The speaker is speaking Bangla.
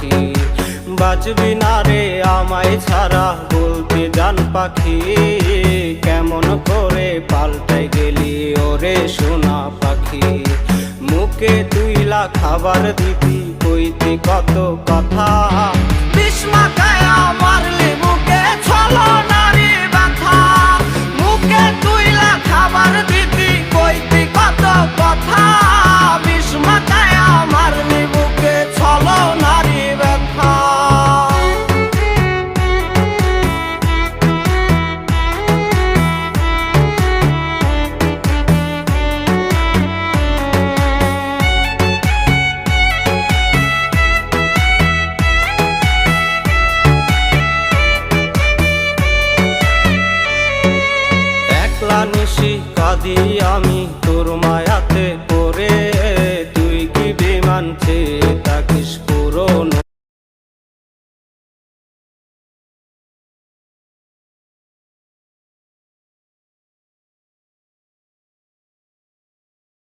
পাখি। বাঁচবি না রে আমায় ছাড়া বলতে জান পাখি, কেমন করে পাল্টে গেলি ওরে সোনা পাখি। মুখে তুইলা খাবার দিবি কইতি কত কথা, বিষ মাখায় মারলি মুখে ছলনারি ব্যথা। মুখে তুইলা খাবার দিবি কইতি কত কথা, বিষ মাখায় মারলি মুখে ছলনারি ব্যথা। নিশি কাঁদি